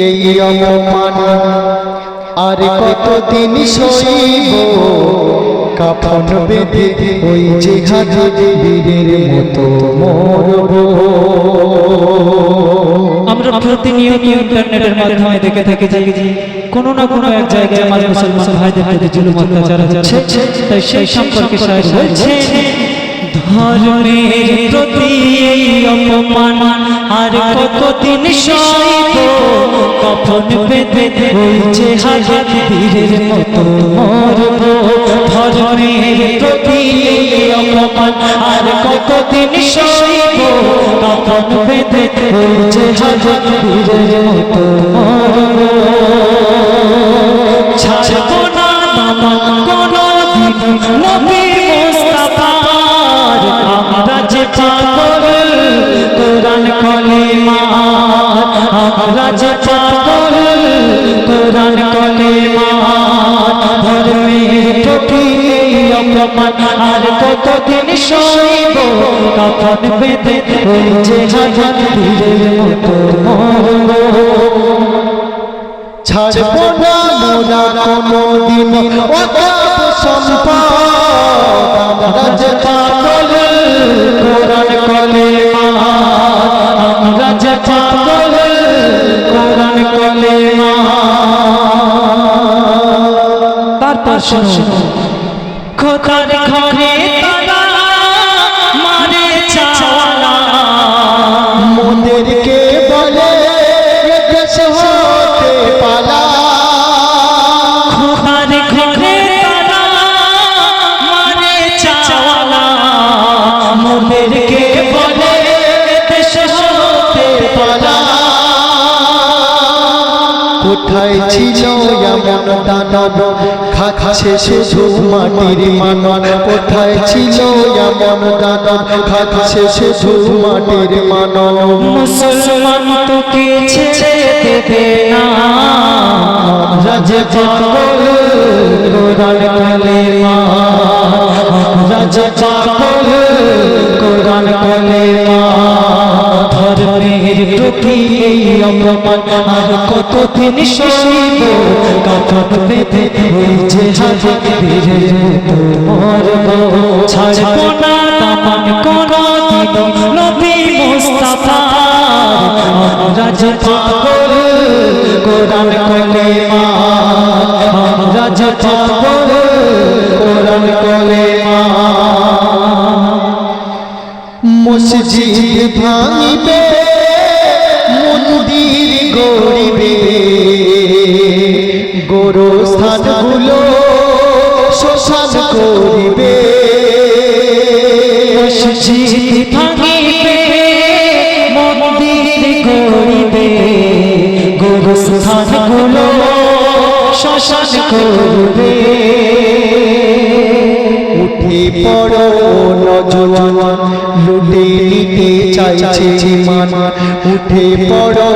এই অপমান আর কতদিন সইব, কাফন বেঁধে ওই জিহাদে বীরের মতো মরব। আমরা প্রতিনিয়ত ইন্টারনেটের মাধ্যমে দেখে থাকি যে কোনো না কোনো এক জায়গায় আমার মুসলমান ভাইদের প্রতি জুলুম অত্যাচার হচ্ছে, তাই সেই সম্পর্কে শায়ের বলছেন, ধর্মের প্রতি এই অপমান আর কতদিন সইব, কাফন বেঁধে ওই জিহাদ বীরের মতো মরব। ধর্মের প্রতি এই অপমান আর কতদিন সইব, কাফন বেঁধে ওই জিহাদ বীরের মতো মরব। ছাড়ব না দামান কোনদিন নবী মুস্তাফার, আমরা যে পাগল কোরআন কলেমা, আমরা যে পাগল কোরআন কলেমা। ধর্মের প্রতি অপমান আর কতদিন সইব, কাফন বেঁধে ওই জিহাদ বীরের মতো মরব। ছাড়ব না মোরা কোনদিন ওয়াকাব সম্পদ, আমরা যে পাগল কোরআন কলেমা, আমরা যে পাগল কোরআন কলেমা। তারপর শুনো, খোদার ঘরে তারা মারে চাওয়ালা, মোদেরকে বলে দেশ হতে পালা। খোদার ঘরে তারা মারে চাওয়ালা, মোদেরকে বলে দেশ হতে পালা। কোথায় ছিল এমন দানব খাচ্ছে শুধু মাটির মানব, কোথায় ছিল এমন দানব খাচ্ছে শুধু মাটির মানব। মুসলমান তোকে ছেড়ে দেবে না, রাজ পাগল কোরআন কলেমা, রাজ পাগল কোরআন কলেমা। ধর্মের প্রতি এই অপমান আর কতদিন সইব, কাফন বেঁধে ওই জিহাদ বীরের মতো মরব। ছাড়ব না দামান কোনদিন নবী মুস্তাফার, আমরা যে পাগল কোরআন কলেমা, আমরা যে পাগল কোরআন কলেমা। মসজিদ ভাঙিবে মন্দির গড়িবে, গোরস্থানগুলো শ্মশান করিবে। মসজিদ ভাঙিবে মন্দির গড়িবে, গোরস্থানগুলো শ্মশান করবে। উঠে পড়ো নওজওয়ান লুটে নিতে চাইছে মান, উঠে পড়ো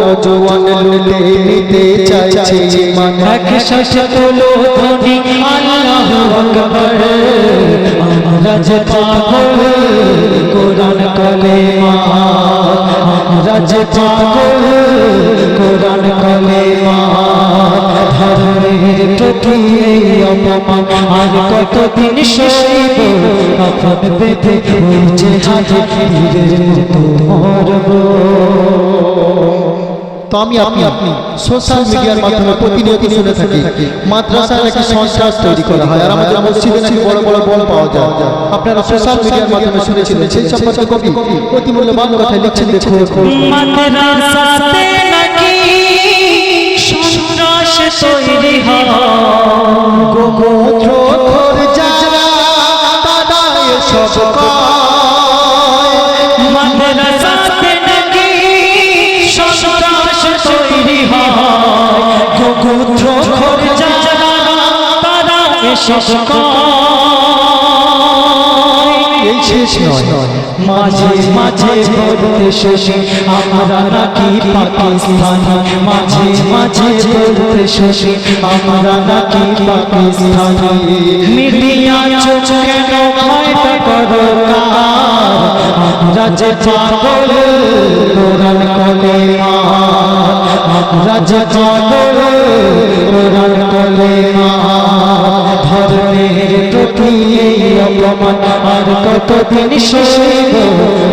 নওজওয়ান লুটে নিতে চাইছে মান। একসাথে তোলো ধ্বনি আল্লাহু আকবার, আমরা যে পাগল কোরআন কলেমা, আমরা যে পাগল কোরআন কলেমা। ধর্মের প্রতি এই অপমান আর কতদিন সইব, কাফন বেঁধে ওই জিহাদ বীরের মতো মরব। তো আমি আপনি সোশ্যাল মিডিয়ার মাধ্যমে প্রতিনিয়ত শুনে থাকি মাদ্রাসায় নাকি সন্ত্রাস তৈরি করা হয়, আর আমাদের মসজিদে নাকি বড় বড় বল পাওয়া যায়। আপনারা সোশ্যাল মিডিয়ার মাধ্যমে শুনেছিলেন, সেই সম্পর্কে কবি অতি মূল্যবান কথা লিখছেন, দেখুন। মাদ্রাসাতে নাকি সন্ত্রাস তৈরি হয়, গোত্রখোর যারা তারা এসব কয়। মাদ্রাসাতে নাকি সন্ত্রাস তৈরি হয়, গোত্রখোর যারা তারা এসব কয়। এই শেষ নয়, মাঝে মাঝে বলতে শুনি আমরা নাকি পাকিস্তানি, মাঝে মাঝে বলতে শুনি আমরা নাকি পাকিস্তানি। মিডিয়া চোখ কেন ভয়টা করো আমরা যে পাগল কোরআন কলেমা, আমরা যে পাগল কোরআন কলেমা। ধর্মের প্রতি এই অপমান আর কতদিন সইব,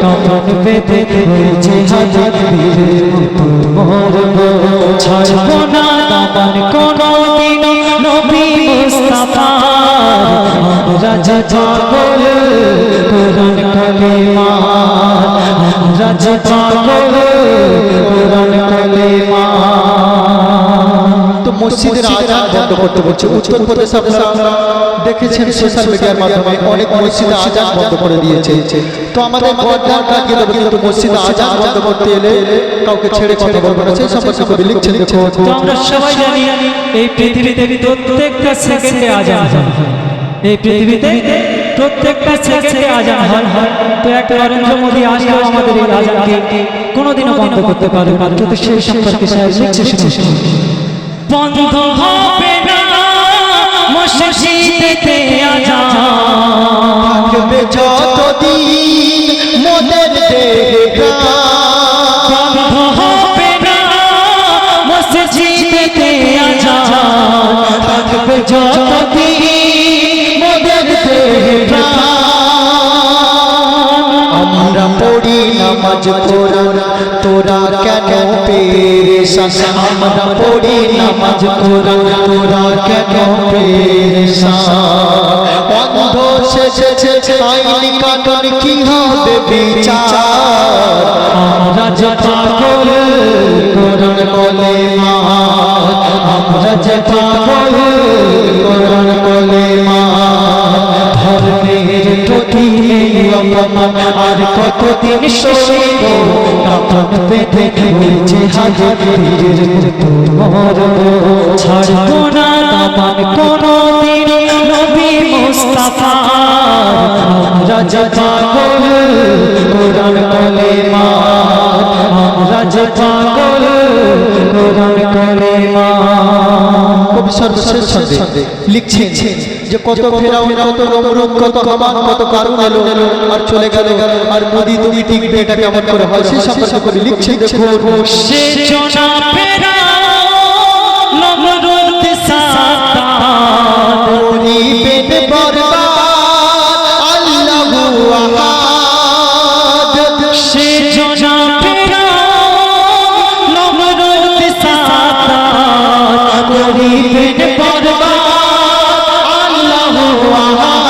কাফন বেঁধে হয়েছে হাজার বীরের মতো মরব। ছাড়ব না দামান কোনদিন নবী মুস্তাফার, আমরা যে পাগল কোরআন কলেমা, আমরা যে পাগল কোরআন কলেমা। তো মসজিদের আজান বন্ধ করতে বলছে। উত্তরপ্রদেশ আপনারা দেখেছেন সোশ্যাল মিডিয়ার মাধ্যমে অনেক মসজিদে আজান বন্ধ করে দিয়েছে। তো আমাদের গর্দান কাটিয়ে দেবো, কিন্তু মসজিদে আজান বন্ধ করতে এলে কাউকে ছেড়ে কথা বলবো না। সেই সম্পর্কে কবি লিখছেন, দেখো। তো আমরা সবাই জানি এই পৃথিবীতে প্রত্যেকটা সেকেন্ডে আজান হয়, এই পৃথিবীতে প্রত্যেকটা সেকেন্ডে আজান হয়। তো একটা নরেন্দ্র মোদী আসলেও আমাদের এই আজানকে কোনোদিনও বন্ধ করতে পারবে না। কিন্তু সেই সম্পর্কে সাহেব লিখছে, শুনুন। বন্ধ হবে না মসজিদেতে আজান, থাকবে যতদিন মোদের দেহে প্রাণ। বন্ধ হবে না মসজিদেতে আজান, থাকবে যতদিন মোদের দেহে প্রাণ। আমরা পড়ি নামাজ কোরআন, তোরা কেন পেরেশান? আমরা পড়ি নামাজ কোরআন, তোরা কেন পেরেশান? অন্ধ সেজেছে আইন কানুন, কি হবে বিচার? আমরা যে পাগল কোরআন কলেমা, আমরা যে পাগল কোরআন কলেমা। ধর্মের প্রতি এই অপমান আর কতদিন সইব, কাফন বেঁধে হয়েছে হাজার বীরের মতো মরব। ছাড়ব না দামান কোনদিন নবী মুস্তাফার, আমরা যে পাগল কোরআন কলেমা, আমরা যে পাগল কোরআন কলেমা। কবি সর্বশেষ ছন্দে লিখছেন যে কত ফেরাউন, কত নমরুদ, কত হামান, কত কারুন এলো আর চলে গেল, আর মোদি তুমি টিকবে, এটা কেমন করে হয়? সেই সম্পর্কে কবি লিখছেন, দেখো। সে জনা ফেরাউন নমরুদ সাদ্দাত, গরিবের বরবাদ আল্লাহু আহাদ। সে জনা ফেরাউন নমরুদ সাদ্দাত, গরিবের বরবাদ আল্লাহু আহাদ।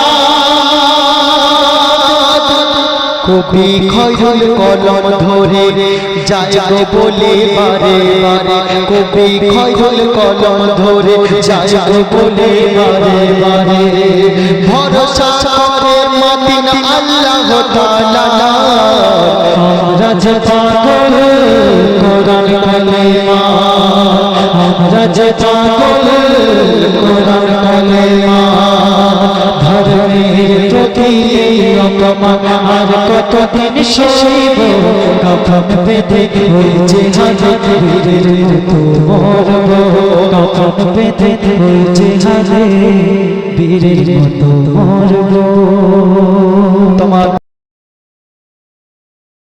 কবি খয়রুল কলম ধরে যায় গো বলে বারে বারে, কবি খয়রুল কলম ধরে যায় গো বলে বারে বারে। ভরসা করে মদিনা আল্লাহ তাআলা, আমরা যে পাগল কোরআন কলেমা, আমরা যে পাগল কোরআন কলেমা। ধর্মের প্রতি এই অপমান আর কতদিন সইব, কাফন বেঁধে হয়েছে হাজার বীরের মতো মরব। কাফন বেঁধে হয়েছে হাজার বীরের মতো মরব। তোমার